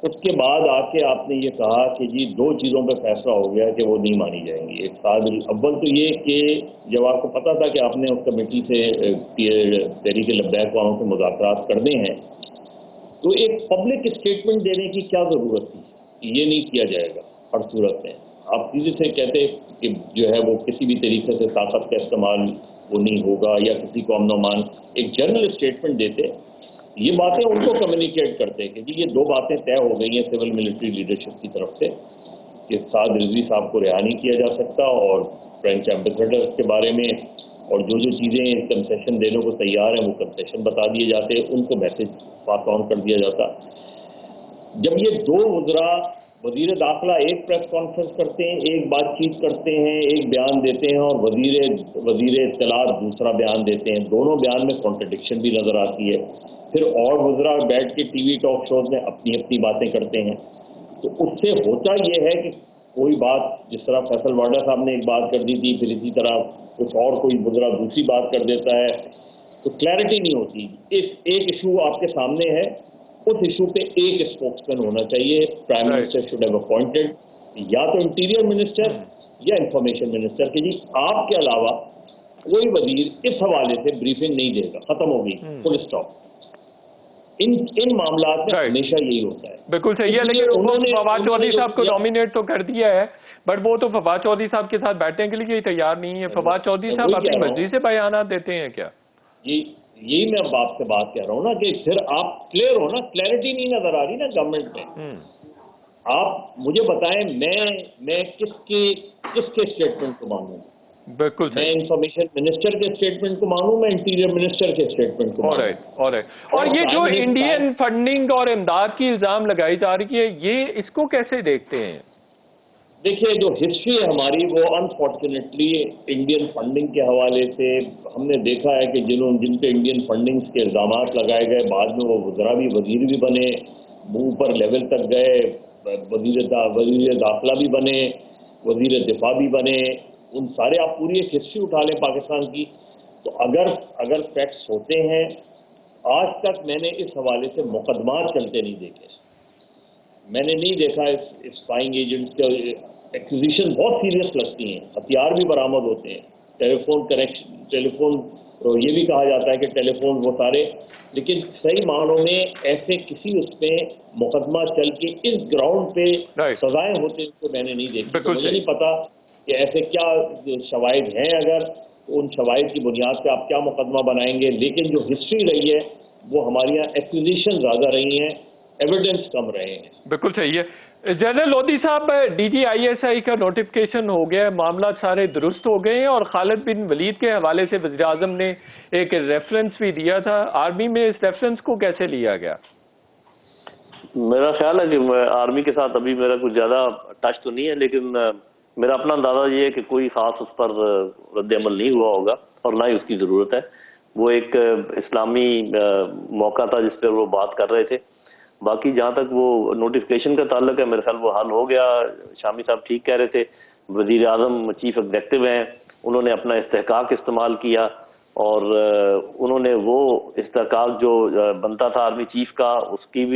اس کے بعد آ کے آپ نے یہ کہا کہ جی دو چیزوں پہ فیصلہ ہو گیا کہ وہ نہیں مانی جائیں گی. ایک اول تو یہ کہ جب آپ کو پتا تھا کہ آپ نے اس کمیٹی سے تحریک لبیک والوں سے مذاکرات کرنے ہیں تو ایک پبلک اسٹیٹمنٹ دینے کی کیا ضرورت تھی کہ یہ نہیں کیا جائے گا. ہر صورت میں آپ سیدھے سے کہتے کہ جو ہے وہ کسی بھی طریقے سے طاقت کا استعمال وہ نہیں ہوگا یا کسی کو امن و امان، ایک جنرل اسٹیٹمنٹ دیتے. یہ باتیں ان کو کمیونیکیٹ کرتے کہ جی یہ دو باتیں طے ہو گئی ہیں سول ملٹری لیڈرشپ کی طرف سے کہ سعد رضوی صاحب کو رہا نہیں کیا جا سکتا اور فرینچ ایمبیسڈر کے بارے میں اور جو چیزیں کنسیشن دینے کو تیار ہیں وہ کنسیشن بتا دیے جاتے، ان کو میسج پاس آن کر دیا جاتا. جب یہ دو وزراء وزیر داخلہ ایک پریس کانفرنس کرتے ہیں، ایک بات چیت کرتے ہیں، ایک بیان دیتے ہیں اور وزیر اطلاعات دوسرا بیان دیتے ہیں، دونوں بیان میں کانٹرڈکشن بھی نظر آتی ہے. پھر اور وزراء بیٹھ کے ٹی وی ٹاک شوز میں اپنی اپنی باتیں کرتے ہیں. تو اس سے ہوتا یہ ہے کہ कोई बात, जिस तरह फैसल वाडा साहब ने एक बात कर दी थी, फिर इसी तरह कुछ और कोई बुजुर्ग दूसरी बात कर देता है, तो क्लैरिटी नहीं होती। एक इशू आपके सामने है, उस इशू पे एक स्पोक्समैन होना चाहिए। Prime minister should have appointed या तो इंटीरियर मिनिस्टर या इंफॉर्मेशन मिनिस्टर कि जी आपके अलावा कोई वजीर इस हवाले से ब्रीफिंग नहीं देगा, खत्म हो गई, फुल स्टॉप। इन मामलात में हमेशा यही होता है। बिल्कुल सही है, लेकिन उन्होंने फवाद चौधरी साहब को नॉमिनेट तो कर दिया है, बट वो तो फवाद चौधरी साहब के साथ बैठने के लिए तैयार नहीं है। फवाद चौधरी साहब अपनी मर्जी से बयान देते हैं क्या? यही मैं अब आपसे बात कह रहा हूँ ना कि फिर आप क्लियर हो ना, क्लैरिटी नहीं नजर आ रही ना गवर्नमेंट में। आप मुझे बताएं मैं किसके स्टेटमेंट को मानूं? बिल्कुल मैं इंफॉर्मेशन मिनिस्टर के स्टेटमेंट को मानूं, मैं इंटीरियर मिनिस्टर के स्टेटमेंट को मानूं? और ये जो इंडियन फंडिंग और इमदाद की इल्जाम लगाई जा रही है, ये इसको कैसे देखते हैं? देखिए, जो हिस्ट्री है हमारी, वो अनफॉर्चुनेटली इंडियन फंडिंग के हवाले से हमने देखा है कि जिन पे इंडियन फंडिंग के इल्जाम लगाए गए, बाद में वो वजीर भी बने, ऊपर लेवल तक गए, वजीर दाखिला भी बने, वजीर दिफा भी बने। उन सारे आप पूरी एक हिस्ट्री उठा लें पाकिस्तान की, तो अगर फैक्ट्स होते हैं, आज तक मैंने इस हवाले से मुकदमात चलते नहीं देखे। मैंने नहीं देखा इस स्पाइंग एजेंट्स के एक्विजिशन बहुत सीरियस लगती हैं, हथियार भी बरामद होते हैं, टेलीफोन ये भी कहा जाता है कि टेलीफोन वो सारे, लेकिन सही मानों में ऐसे किसी उसमें मुकदमा चल के इस ग्राउंड पे सजाएं होते हैं तो मैंने नहीं देखी। तो मुझे नहीं पता कि ऐसे क्या शवाहिद हैं, अगर तो उन शवाहिद की बुनियाद पे आप क्या मुकदमा बनाएंगे। लेकिन जो हिस्ट्री रही है वो हमारे यहाँ एक्विजिशन ज़्यादा रही हैं, एविडेंस कम रहे हैं। बिल्कुल सही है। जनरल लोधी साहब, DGISI का नोटिफिकेशन हो गया, मामला सारे दुरुस्त हो गए हैं और खालिद बिन वलीद के हवाले से वज़ीर आज़म ने एक रेफरेंस भी दिया था। आर्मी में इस रेफरेंस को कैसे लिया गया? मेरा ख्याल है कि आर्मी के साथ अभी मेरा कुछ ज़्यादा टच तो नहीं है, लेकिन मेरा अपना अंदाज़ा ये है कि कोई ख़ास उस पर रद्द-ए-अमल नहीं हुआ होगा और ना ही उसकी ज़रूरत है। वो एक इस्लामी मौका था जिस पर वो बात कर रहे थे। बाकी जहाँ तक वो नोटिफिकेशन का ताल्लुक है, मेरे ख्याल वो हल हो गया। शामी साहब ठीक कह रहे थे, वज़ीर आज़म चीफ एग्जेक्टिव हैं, उन्होंने अपना इस्तेहकाक इस्तेमाल किया और उन्होंने वो इस्तेहकाक जो बनता था आर्मी चीफ का,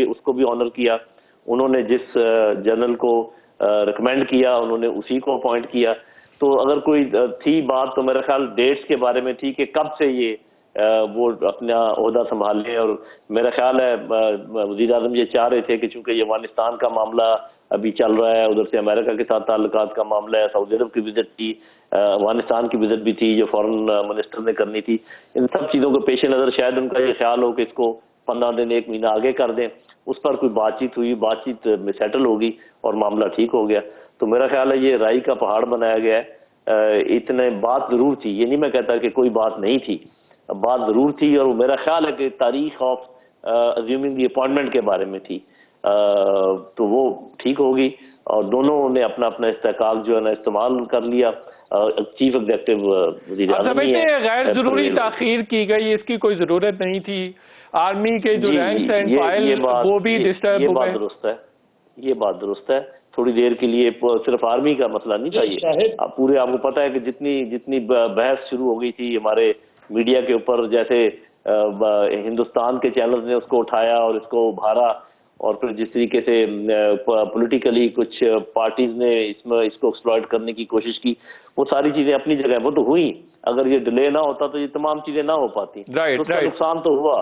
उसको भी ऑनर किया। उन्होंने जिस जनरल को रिकमेंड किया, उन्होंने उसी को अपॉइंट किया। तो अगर कोई थी बात तो मेरा ख्याल डेट्स के बारे में थी कि कब से ये वो अपना ओहदा संभाल लें। और मेरा ख्याल है वज़ीर आज़म ये चाह रहे थे कि चूंकि ये अफगानिस्तान का मामला अभी चल रहा है, उधर से अमेरिका के साथ ताल्लुकात का मामला है, सऊदी अरब की विजिट थी, अफगानिस्तान की विजिट भी थी जो फॉरेन मिनिस्टर ने करनी थी, इन सब चीज़ों को पेश नज़र शायद उनका ये ख्याल हो कि इसको 15 दिन 1 महीना आगे कर दें। उस पर कोई बातचीत हुई, बातचीत में सेटल होगी और मामला ठीक हो गया। तो मेरा ख्याल है ये राई का पहाड़ बनाया गया है। इतने बात ज़रूर थी, ये नहीं मैं कहता कि कोई बात नहीं थी, बात ज़रूर थी। और मेरा ख्याल है कि तारीख ऑफ अज्यूमिंग दी अपॉइंटमेंट के बारे में थी, तो वो ठीक होगी। और दोनों ने अपना अपना इस्तेहकाक जो है ना इस्तेमाल कर लिया। चीफ एग्जेक्टिव गैर जरूरी ताखीर की गई, इसकी कोई ज़रूरत नहीं थी। आर्मी के जो रैंक्स एंड फाइल वो भी डिस्टर्ब हो गए। ये बात दुरुस्त है। थोड़ी देर के लिए सिर्फ आर्मी का मसला नहीं चाहिए, पूरे आपको पता है कि जितनी बहस शुरू हो गई थी हमारे मीडिया के ऊपर, जैसे हिंदुस्तान के चैनल्स ने उसको उठाया और इसको उभारा, और फिर जिस तरीके से पॉलिटिकली कुछ पार्टीज ने इसको एक्सप्लॉइट करने की कोशिश की, वो सारी चीजें अपनी जगह वो तो हुई। अगर ये डिले ना होता तो ये तमाम चीजें ना हो पाती। उसका नुकसान तो हुआ,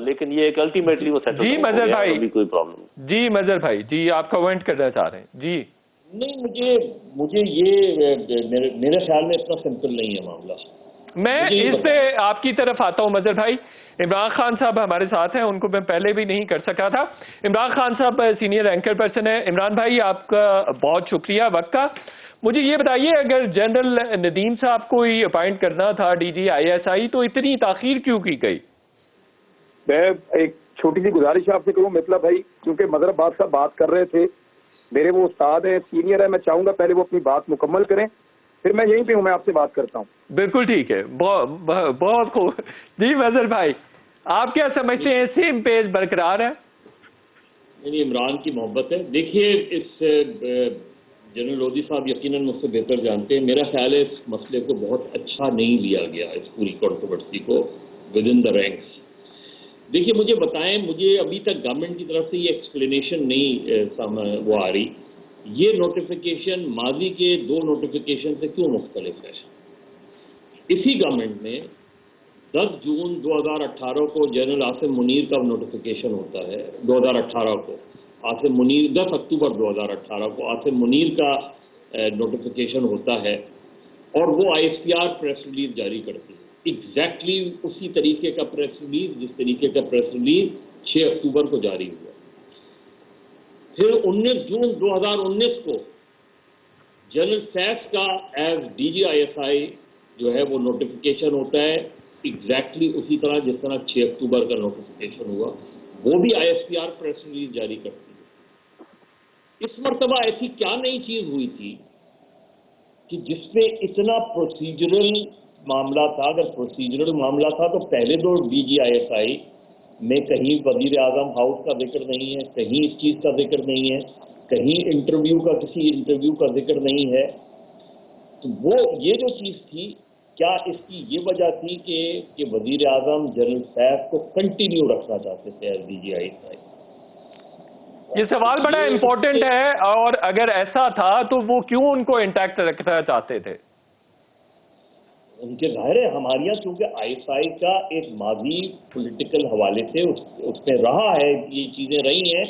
लेकिन ये एक अल्टीमेटली वो सेटल जी मजहर भाई, अभी कोई प्रॉब्लम जी मजहर भाई जी आप कमेंट करना चाह रहे हैं जी? नहीं, मुझे ये मेरे ख्याल में इतना सिंपल नहीं है मामला। मैं इस पे आपकी तरफ आता हूं मजहर भाई। इमरान खान साहब हमारे साथ हैं, उनको मैं पहले भी नहीं कर सका था। इमरान खान साहब सीनियर एंकर पर्सन है। इमरान भाई आपका बहुत शुक्रिया वक्त का। मुझे ये बताइए, अगर जनरल नदीम साहब को ही अपॉइंट करना था DGISI तो इतनी ताखीर क्यों की गई? मैं एक छोटी सी गुजारिश आपसे करूं मितला भाई, क्योंकि मदर अब्बास साहब बात कर रहे थे, मेरे वो उस्ताद हैं, सीनियर है, मैं चाहूंगा पहले वो अपनी बात मुकम्मल करें, फिर मैं यहीं पे हूं, मैं आपसे बात करता हूं। बिल्कुल ठीक है, बहुत खूब। जी मजहर भाई, आप क्या समझते हैं, सेम पेज बरकरार है? इमरान की मोहब्बत है। देखिए, इस जनरल लोधी साहब यकीनन मुझसे बेहतर जानते हैं। मेरा ख्याल है इस मसले को बहुत अच्छा नहीं लिया गया, इस पूरी कंट्रोवर्सी को विद इन द रैंक्स। देखिए मुझे बताएं, मुझे अभी तक गवर्नमेंट की तरफ से ये एक्सप्लेनेशन नहीं वो आ रही, ये नोटिफिकेशन माजी के 2 नोटिफिकेशन से क्यों मुख्तलिफ है। इसी गवर्नमेंट में 10 जून 2018 को जनरल आसिम मुनीर का नोटिफिकेशन होता है, 2018 को आसिम मुनीर, 10 अक्टूबर 2018 को आसिम मुनीर का नोटिफिकेशन होता है और वो ISPR प्रेस रिलीज जारी करती है। एग्जैक्टली उसी तरीके का प्रेस रिलीज जिस तरीके का प्रेस रिलीज 6 अक्टूबर को जारी हुआ। फिर 19 जून 2019 को जनरल सैफ का एज DGISI जो है वो नोटिफिकेशन होता है, एग्जैक्टली उसी तरह जिस तरह 6 अक्टूबर का नोटिफिकेशन हुआ, वो भी ISPR प्रेस रिलीज जारी करती है। इस मर्तबा ऐसी क्या नई चीज हुई थी कि जिसमें इतना प्रोसीजरल मामला था। अगर प्रोसीजरल मामला था तो पहले 2 DGISI में कहीं वजीर आजम हाउस का जिक्र नहीं है, कहीं इस चीज का जिक्र नहीं है, कहीं किसी इंटरव्यू का जिक्र नहीं है। तो वो ये जो चीज थी, क्या इसकी ये वजह थी कि वजीर आजम जनरल सैफ को कंटिन्यू रखना चाहते थे एज DGISI? ये सवाल बड़ा इंपॉर्टेंट है, और अगर ऐसा था तो वो क्यों उनको इंटैक्ट रखना चाहते थे? उनके जाहिर है हमारे यहाँ चूंकि ISI का एक माजी पॉलिटिकल हवाले से उसमें रहा है, ये चीजें रही हैं,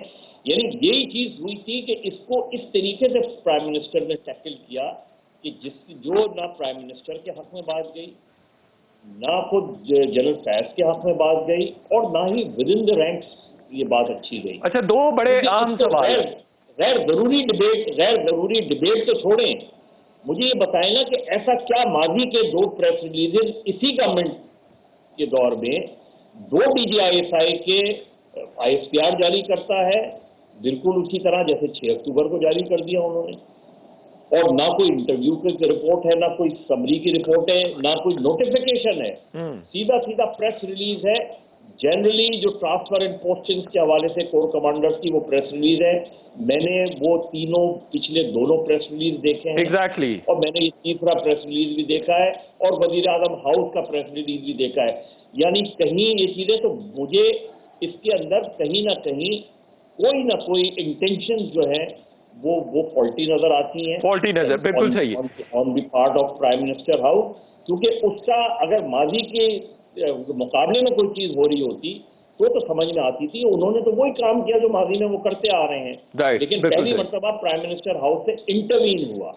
यानी यही चीज हुई थी कि इसको इस तरीके से प्राइम मिनिस्टर ने टैकल किया कि जो ना प्राइम मिनिस्टर के हक में बात गई, ना खुद जनरल फैज के हक में बात गई, और ना ही विद इन द रैंक्स ये बात अच्छी गई। अच्छा, 2 बड़े अहम सवाल। गैर जरूरी डिबेट तो छोड़ें, मुझे ये बताएं ना कि ऐसा क्या माजी के 2 प्रेस रिलीजेस इसी गवर्नमेंट के दौर में 2 DGISI के ISPR जारी करता है, बिल्कुल उसी तरह जैसे 6 अक्टूबर को जारी कर दिया उन्होंने, और ना कोई इंटरव्यू की रिपोर्ट है, ना कोई समरी की रिपोर्ट है, ना कोई नोटिफिकेशन है, सीधा प्रेस रिलीज है। जनरली जो ट्रांसफर एंड पोस्टिंग्स के हवाले से कोर कमांडर्स की वो प्रेस रिलीज है, मैंने वो पिछले दोनों प्रेस रिलीज देखे हैं एग्जैक्टली, और मैंने ये तीसरा प्रेस रिलीज भी देखा है, और वजीर आजम हाउस का प्रेस रिलीज भी देखा है। यानी कहीं ये चीजें, तो मुझे इसके अंदर कहीं ना कोई इंटेंशन जो है वो फॉल्टी नजर आती हैं। फॉल्टी नजर, बिल्कुल सही है, on the part of prime minister house, क्योंकि उसका अगर माजी के मुकाबले में कोई चीज हो रही होती तो समझ में आती थी। उन्होंने तो वही काम किया जो माजी में वो करते आ रहे हैं, लेकिन पहली मर्तबा प्राइम मिनिस्टर हाउस से इंटरव्यू हुआ,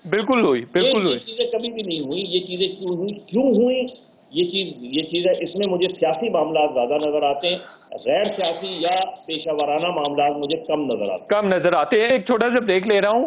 बिल्कुल हुई। ये चीजें कभी भी नहीं हुई। ये चीजें क्यों हुई ये चीजें इसमें मुझे सियासी मामला ज्यादा नजर आते हैं, गैर सियासी या पेशावराना मामला मुझे कम नजर आते हैं। एक छोटा सा ब्रेक ले रहा हूं।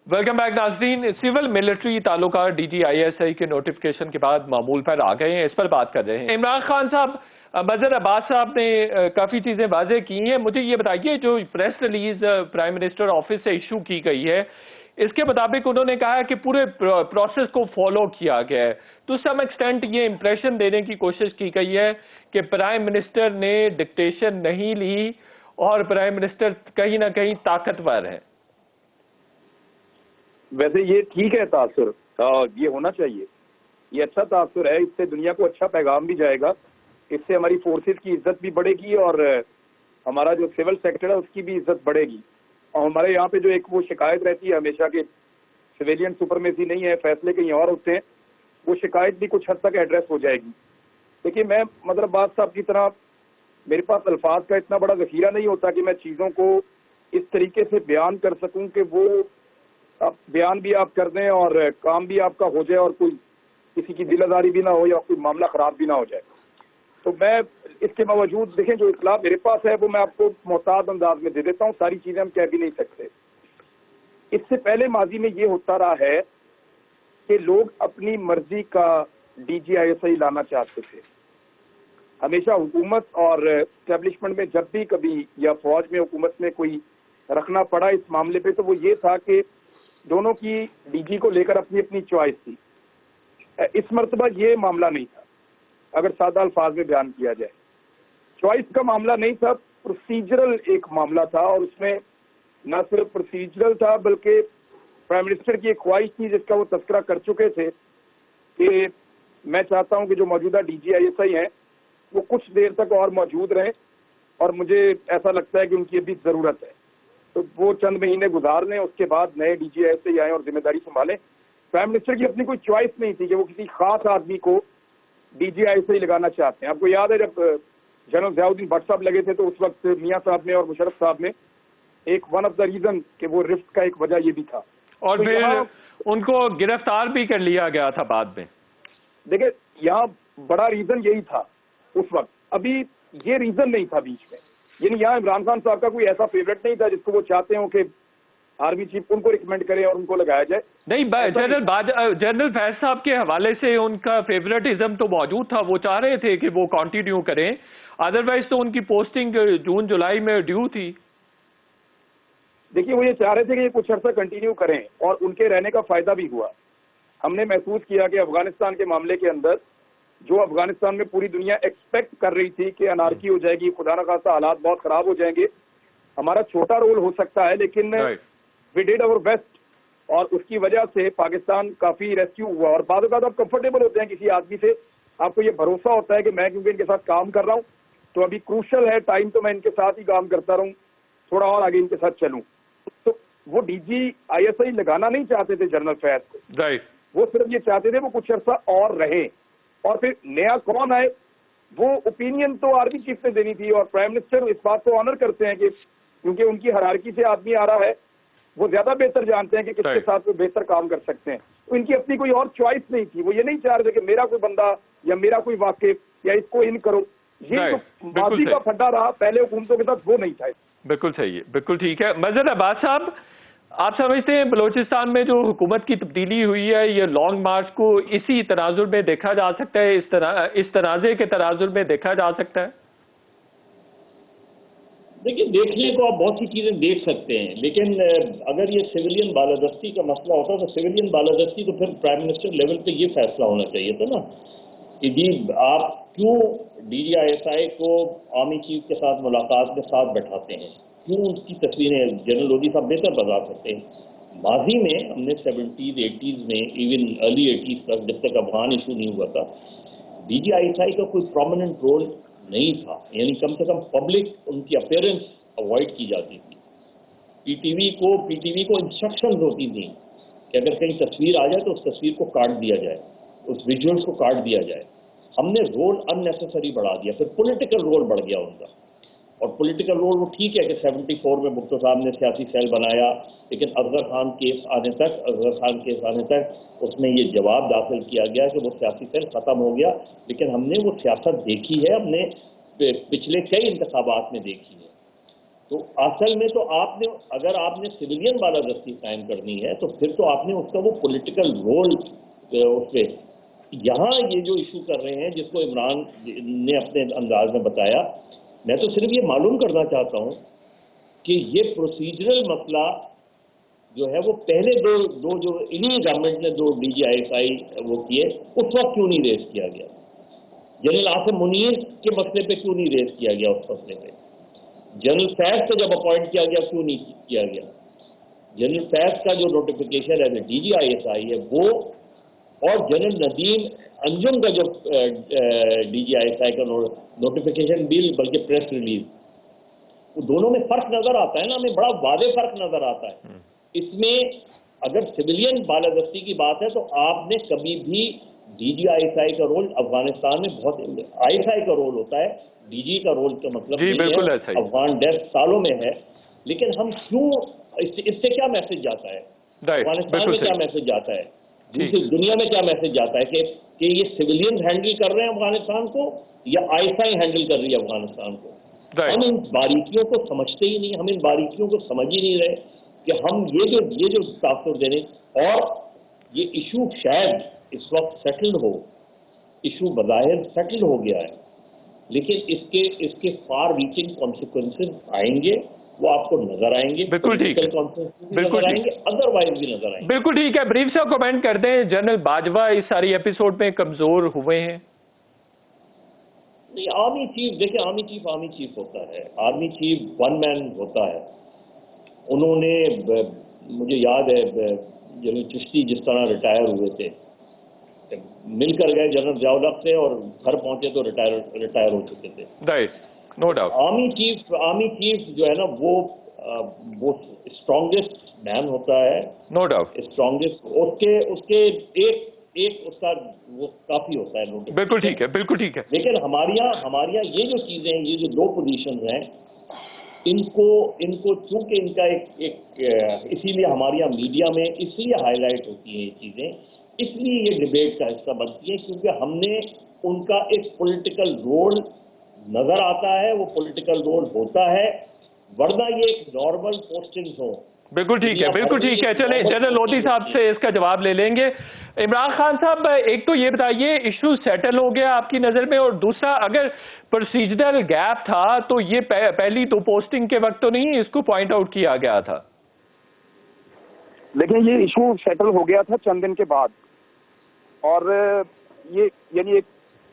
वेलकम बैक नाज़रीन। सिविल मिलिट्री ताल्लुकात DGISI के नोटिफिकेशन के बाद मामूल पर आ गए हैं, इस पर बात कर रहे हैं। इमरान खान साहब, मजहर अब्बास साहब ने काफ़ी चीज़ें वाज़ेह की हैं। मुझे ये बताइए, जो press release prime minister office से इशू की गई है, इसके मुताबिक उन्होंने कहा है कि पूरे प्रोसेस को फॉलो किया गया है। टू सम एक्सटेंट ये इंप्रेशन देने की कोशिश की गई है कि प्राइम मिनिस्टर ने डिक्टेशन नहीं ली और प्राइम मिनिस्टर कहीं ना कहीं ताकतवर है। वैसे ये ठीक है तासुर, ये होना चाहिए, ये अच्छा तासुर है, इससे दुनिया को अच्छा पैगाम भी जाएगा, इससे हमारी फोर्सेस की इज्जत भी बढ़ेगी और हमारा जो सिविल सेक्टर है उसकी भी इज्जत बढ़ेगी। और हमारे यहाँ पे जो एक वो शिकायत रहती है हमेशा कि सिविलियन सुपरमेसी नहीं है, फैसले कहीं और होते हैं, वो शिकायत भी कुछ हद तक एड्रेस हो जाएगी। देखिए, मैं मदर अब्बास साहब की तरह मेरे पास अल्फाज का इतना बड़ा ज़ख़ीरा नहीं होता कि मैं चीज़ों को इस तरीके से बयान कर सकूं कि वो आप बयान भी आप कर दें और काम भी आपका हो जाए और कोई किसी की दिल आज़ारी भी ना हो या कोई मामला ख़राब भी ना हो जाए। तो मैं इसके बावजूद देखें जो इत्तला मेरे पास है वो मैं आपको मोहतात अंदाज में दे देता हूँ, सारी चीज़ें हम कह भी नहीं सकते। इससे पहले माजी में ये होता रहा है कि लोग अपनी मर्जी का DGISI लाना चाहते थे। हमेशा हुकूमत और एस्टेब्लिशमेंट में जब भी कभी या फौज में हुकूमत में कोई रखना पड़ा इस मामले पे, तो वो ये था कि दोनों की DG को लेकर अपनी अपनी चॉइस थी। इस मरतबा ये मामला नहीं था, अगर सादा अल्फाज में बयान किया जाए। चॉइस का मामला नहीं था, प्रोसीजरल एक मामला था, और उसमें न सिर्फ प्रोसीजरल था बल्कि प्राइम मिनिस्टर की एक ख्वाहिश थी जिसका वो तस्करा कर चुके थे कि मैं चाहता हूं कि जो मौजूदा DGISI हैं वो कुछ देर तक और मौजूद रहें, और मुझे ऐसा लगता है कि उनकी अभी ज़रूरत है। तो वो चंद महीने गुजार लें, उसके बाद नए DGISI आएँ और जिम्मेदारी संभालें। प्राइम मिनिस्टर की अपनी कोई चॉइस नहीं थी कि वो किसी खास आदमी को DGISI लगाना चाहते हैं। आपको याद है जब जनरल ज़ियाउद्दीन भट्ट साहब लगे थे तो उस वक्त मियां साहब ने और मुशर्रफ साहब ने एक वन ऑफ द रीजन कि वो रिफ्ट का एक वजह ये भी था, और तो फिर उनको गिरफ्तार भी कर लिया गया था बाद में। देखिए यहाँ बड़ा रीजन यही था उस वक्त, अभी ये रीजन नहीं था बीच में। यानी यहाँ इमरान खान साहब का कोई ऐसा फेवरेट नहीं था जिसको वो चाहते हो कि आर्मी चीफ उनको रिकमेंड करे और उनको लगाया जाए। नहीं, जनरल फैज साहब के हवाले से उनका फेवरेटिज्म तो मौजूद था, वो चाह रहे थे कि वो कंटिन्यू करें, अदरवाइज तो उनकी पोस्टिंग जून जुलाई में ड्यू थी। देखिए वो ये चाह रहे थे कि ये कुछ अर्सा कंटिन्यू करें, और उनके रहने का फायदा भी हुआ। हमने महसूस किया कि अफगानिस्तान के मामले के अंदर जो अफगानिस्तान में पूरी दुनिया एक्सपेक्ट कर रही थी कि अनारकी हो जाएगी, खुदा न खास्ता हालात बहुत खराब हो जाएंगे, हमारा छोटा रोल हो सकता है, लेकिन वी डिड आवर बेस्ट, और उसकी वजह से पाकिस्तान काफी रेस्क्यू हुआ। और बाद आप कंफर्टेबल होते हैं किसी आदमी से, आपको ये भरोसा होता है कि मैं क्योंकि इनके साथ काम कर रहा हूँ तो अभी क्रूशल है टाइम, तो मैं इनके साथ ही काम करता रहूँ, थोड़ा और आगे इनके साथ चलूँ। तो वो DGISI लगाना नहीं चाहते थे जनरल फैज को, वो सिर्फ ये चाहते थे वो कुछ अर्सा और रहे, और फिर नया कौन आए वो ओपिनियन तो आर्मी चीफ ने देनी थी। और प्राइम मिनिस्टर इस बात को ऑनर करते हैं कि क्योंकि उनकी हायरार्की से आदमी आ रहा है, वो ज्यादा बेहतर जानते हैं कि किसके साथ वो बेहतर काम कर सकते हैं। तो इनकी अपनी कोई और चॉइस नहीं थी, वो ये नहीं चाह रहे थे कि मेरा कोई बंदा या मेरा कोई वाकिफ या इसको इन करो, ये तो माजी का फड्डा रहा पहले हुकूमतों के साथ, वो नहीं था। बिल्कुल सही है, बिल्कुल ठीक है। मजहर अब्बास साहब, आप समझते हैं बलूचिस्तान में जो हुकूमत की तब्दीली हुई है, ये लॉन्ग मार्च को इसी तनाजुर में देखा जा सकता है, इस तनाज़े के तनाजुर में देखा जा सकता है? देखिए, देखने को आप बहुत सी चीजें देख सकते हैं, लेकिन अगर ये सिविलियन बालादस्ती का मसला होता तो सिविलियन बालादस्ती तो फिर प्राइम मिनिस्टर लेवल पे ये फैसला होना चाहिए था ना कि जी आप क्यों DGISI को आर्मी चीफ के साथ मुलाकात में साथ बैठाते हैं, क्यों उसकी तस्वीरें जनरल लोधी साहब बेहतर बता सकते हैं। माजी में हमने 70s 80s में इवन अर्ली 80s तक जब तक अफगान इशू नहीं हुआ था, DGISI का कोई प्रोमिनेंट रोल नहीं था, यानी कम से कम पब्लिक उनकी अपीयरेंस अवॉइड की जाती थी। PTV को इंस्ट्रक्शंस होती थी कि अगर कहीं तस्वीर आ जाए तो उस तस्वीर को काट दिया जाए, उस विजुअल्स को काट दिया जाए। हमने रोल अननेसेसरी बढ़ा दिया, फिर पॉलिटिकल रोल बढ़ गया उनका। और पॉलिटिकल रोल वो ठीक है कि 74 में भुट्टो साहब ने सियासी सेल बनाया, लेकिन अजहर खान केस आने तक उसमें ये जवाब दाखिल किया गया कि वो सियासी सेल ख़त्म हो गया, लेकिन हमने वो सियासत देखी है, हमने पिछले कई इंतखाबात में देखी है। तो असल में तो अगर आपने सिविलियन बालादस्ती कायम करनी है तो फिर तो आपने उसका वो पॉलिटिकल रोल उस पर, यहाँ ये जो इशू कर रहे हैं जिसको इमरान ने अपने अंदाज में बताया, मैं तो सिर्फ ये मालूम करना चाहता हूँ कि ये प्रोसीजरल मसला जो है वो पहले दो जो इन्हीं गवर्नमेंट ने 2 DGISI वो किए, उस वक्त क्यों नहीं रेज किया गया? जनरल आसिम मुनीर के मसले पे क्यों नहीं रेज किया गया? उस मसले पे जनरल फैज को जब अपॉइंट किया गया क्यों नहीं किया गया? जनरल फैज का जो नोटिफिकेशन है DGISI है वो, और जनरल नदीम अंजुम का जो DGISI का नोटिफिकेशन बिल बल्कि प्रेस रिलीज, वो दोनों में फर्क नजर आता है ना, हमें बड़ा वादे फर्क नजर आता है। इसमें अगर सिविलियन बालादस्ती की बात है तो आपने कभी भी DGISI का रोल अफगानिस्तान में बहुत, ISI का रोल होता है, DG का रोल का मतलब नहीं है, अफगान डेथ सालों में है, लेकिन हम क्यों, इससे क्या मैसेज जाता है अफगानिस्तान में, क्या मैसेज जाता है दूसरी दुनिया में, क्या मैसेज जाता है कि ये सिविलियन हैंडल कर रहे हैं अफगानिस्तान को या ISI हैंडल कर रही है अफगानिस्तान को? हम इन बारीकियों को समझते ही नहीं, हम इन बारीकियों को समझ ही नहीं रहे कि हम ये जो तासुर दे रहे, और ये इशू शायद इस वक्त सेटल्ड हो, इशू बज़ाहिर सेटल्ड हो गया है, लेकिन इसके फार रीचिंग कॉन्सिक्वेंसेस आएंगे وہ آپ کو نظر آئیں گے. بالکل ٹھیک ہے, بالکل آئیں گے, ادروائز بھی نظر آئیں گے. بالکل ٹھیک ہے. بریف سے کمنٹ کر دیں, جنرل باجوہ اس ساری ایپیسوڈ میں کمزور ہوئے ہیں. نہیں, آرمی چیف دیکھیں, آرمی چیف ہوتا ہے, آرمی چیف ون مین ہوتا ہے. انہوں نے, مجھے یاد ہے جنرل چشتی جس طرح ریٹائر ہوئے تھے, مل کر گئے جنرل ضیاء الحق سے اور گھر پہنچے تو ریٹائر ہو چکے تھے. Right, no doubt. Army chief جو ہے نا وہ اسٹرانگیسٹ مین ہوتا ہے. No doubt. اسٹرانگیسٹ, اس کے ایک اس کا وہ کافی ہوتا ہے. بالکل ٹھیک ہے, بالکل ٹھیک ہے. لیکن ہمارے یہاں یہ جو چیزیں ہیں, یہ جو دو پوزیشنز ہیں, ان کو چونکہ ان کا ایک اسی لیے ہمارے یہاں میڈیا میں اس لیے ہائی لائٹ ہوتی ہیں یہ چیزیں, اس لیے یہ ڈبیٹ کا حصہ بنتی ہیں, کیونکہ ہم نے ان کا ایک پولیٹیکل رول نظر آتا ہے, وہ پولیٹیکل رول ہوتا ہے, ورنہ یہ ایک نارمل پوسٹنگز ہوں. بالکل ٹھیک ہے, بالکل ٹھیک ہے. چلیں جنرل لودھی صاحب سے اس کا جواب لے لیں گے. عمران خان صاحب, ایک تو یہ بتائیے ایشو سیٹل ہو گیا آپ کی نظر میں, اور دوسرا اگر پروسیجرل گیپ تھا تو یہ پہلی تو پوسٹنگ کے وقت تو نہیں اس کو پوائنٹ آؤٹ کیا گیا تھا؟ لیکن یہ ایشو سیٹل ہو گیا تھا چند دن کے بعد, اور یہ یعنی ایک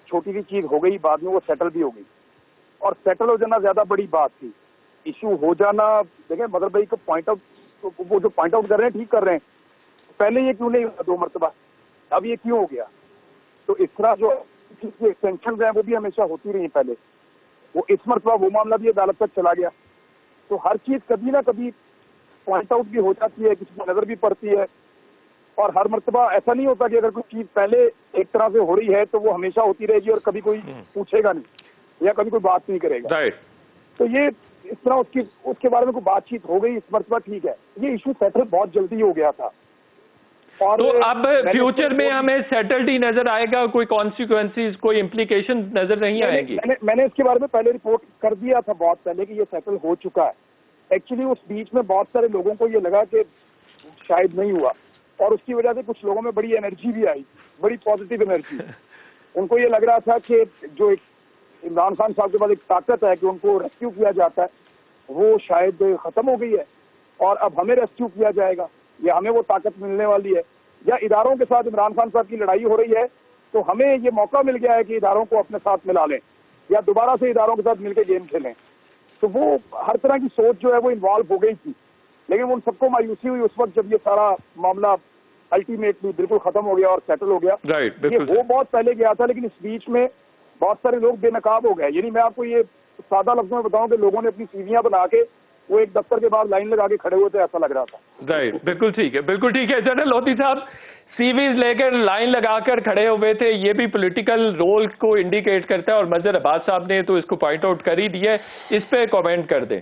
چھوٹی سی چیز ہو گئی, بعد میں وہ سیٹل بھی ہو گئی, اور سیٹل ہو جانا زیادہ بڑی بات تھی. ایشو ہو جانا, دیکھیں مظہر بھائی کو پوائنٹ آؤٹ, وہ جو پوائنٹ آؤٹ کر رہے ہیں ٹھیک کر رہے ہیں, پہلے یہ کیوں نہیں ہوا 2 مرتبہ, اب یہ کیوں ہو گیا؟ تو اس طرح جو ایکسٹینشنز ہیں وہ بھی ہمیشہ ہوتی رہی پہلے, وہ اس مرتبہ وہ معاملہ بھی عدالت تک چلا گیا. تو ہر چیز کبھی نہ کبھی پوائنٹ آؤٹ بھی ہو جاتی ہے, کسی کو نظر بھی پڑتی ہے, اور ہر مرتبہ ایسا نہیں ہوتا کہ اگر کوئی چیز پہلے ایک طرح سے ہو رہی ہے تو وہ ہمیشہ ہوتی رہے گی اور کبھی کوئی پوچھے گا نہیں یا کبھی کوئی بات نہیں کرے گا. تو یہ اس طرح اس کے بارے میں کوئی بات چیت ہو گئی اس مرتبہ, ٹھیک ہے. یہ ایشو سیٹل بہت جلدی ہو گیا تھا, اور تو اب فیوچر میں ہمیں سیٹلڈ ہی نظر آئے گا, کوئی کانسیکوینسز, کوئی امپلیکیشن نظر نہیں آئے گی؟ میں نے اس کے بارے میں پہلے رپورٹ کر دیا تھا بہت پہلے کہ یہ سیٹل ہو چکا ہے. ایکچولی اس بیچ میں بہت سارے لوگوں کو یہ لگا کہ شاید نہیں ہوا, اور اس کی وجہ سے کچھ لوگوں میں بڑی انرجی بھی آئی, بڑی پازیٹیو انرجی. ان کو یہ لگ رہا تھا کہ جو ایک عمران خان صاحب کے پاس ایک طاقت ہے کہ ان کو ریسکیو کیا جاتا ہے, وہ شاید ختم ہو گئی ہے, اور اب ہمیں ریسکیو کیا جائے گا یا ہمیں وہ طاقت ملنے والی ہے, یا اداروں کے ساتھ عمران خان صاحب کی لڑائی ہو رہی ہے تو ہمیں یہ موقع مل گیا ہے کہ اداروں کو اپنے ساتھ ملا لیں یا دوبارہ سے اداروں کے ساتھ مل کے گیم کھیلیں. تو وہ ہر طرح کی سوچ جو ہے وہ انوالو ہو گئی تھی, لیکن ان سب کو مایوسی ہوئی اس وقت جب یہ سارا معاملہ الٹیمیٹلی بالکل ختم ہو گیا اور سیٹل ہو گیا. یہ وہ بہت پہلے گیا تھا, لیکن اس بیچ میں بہت سارے لوگ بے نقاب ہو گئے. یعنی میں آپ کو یہ سادہ لفظوں میں بتاؤں کہ لوگوں نے اپنی سیویاں بنا کے وہ ایک دفتر کے باہر لائن لگا کے کھڑے ہوئے تھے, ایسا لگ رہا تھا. بالکل ٹھیک ہے, بالکل ٹھیک ہے. جنرل لودھی صاحب, سی ویز لے کر لائن لگا کر کھڑے ہوئے تھے, یہ بھی پولیٹیکل رول کو انڈیکیٹ کرتا ہے, اور مظہر عباس صاحب نے تو اس کو پوائنٹ آؤٹ کر ہی دیا ہے, اس پہ کامنٹ کر دیں.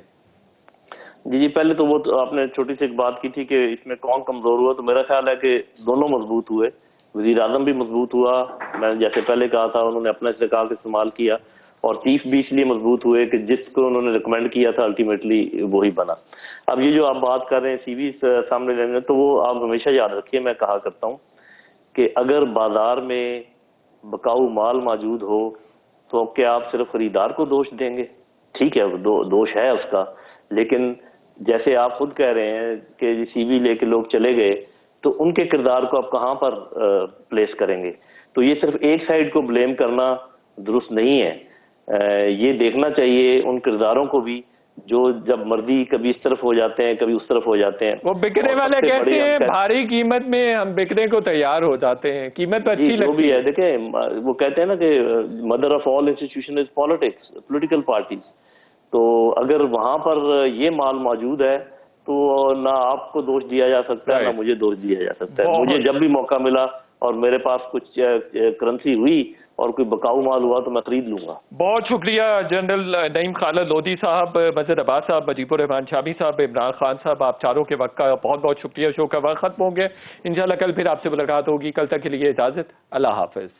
جی پہلے تو وہ آپ نے چھوٹی سی ایک بات کی تھی کہ اس میں کون کمزور ہوا, تو میرا خیال ہے کہ دونوں مضبوط ہوئے. وزیر اعظم بھی مضبوط ہوا, میں جیسے پہلے کہا تھا انہوں نے اپنا استحقاق استعمال کیا, اور چیف بھی اس لیے مضبوط ہوئے کہ جس کو انہوں نے ریکمینڈ کیا تھا الٹیمیٹلی وہی بنا. اب یہ جو آپ بات کر رہے ہیں سی ویز سامنے لینے, تو وہ آپ ہمیشہ یاد رکھیے, میں کہا کرتا ہوں کہ اگر بازار میں بکاؤ مال موجود ہو تو کیا آپ صرف خریدار کو دوش دیں گے؟ ٹھیک ہے, دوش ہے اس کا, لیکن جیسے آپ خود کہہ رہے ہیں کہ سی وی لے کے لوگ چلے گئے, تو ان کے کردار کو آپ کہاں پر پلیس کریں گے؟ تو یہ صرف ایک سائڈ کو بلیم کرنا درست نہیں ہے. یہ دیکھنا چاہیے ان کرداروں کو بھی جو جب مرضی کبھی اس طرف ہو جاتے ہیں کبھی اس طرف ہو جاتے ہیں. وہ بکنے والے کہتے ہیں بھاری قیمت میں ہم بکنے کو تیار ہو جاتے ہیں, قیمت اچھی لگتی ہے. جو بھی ہے, دیکھیں وہ کہتے ہیں نا کہ mother of all institution is politics, political parties. تو اگر وہاں پر یہ مال موجود ہے تو نہ آپ کو دوش دیا جا سکتا ہے نہ مجھے دوش دیا جا سکتا ہے. مجھے جب بھی موقع ملا اور میرے پاس کچھ کرنسی ہوئی اور کوئی بکاؤ مال ہوا تو میں خرید لوں گا. بہت شکریہ جنرل نعیم خالد لودھی صاحب, مظہر عباس صاحب, مجیب الرحمان شامی صاحب, عمران خان صاحب, آپ چاروں کے وقت کا بہت بہت شکریہ. شو کا وقت ختم ہو گیا, انشاءاللہ کل پھر آپ سے ملاقات ہوگی. کل تک کے لیے اجازت, اللہ حافظ.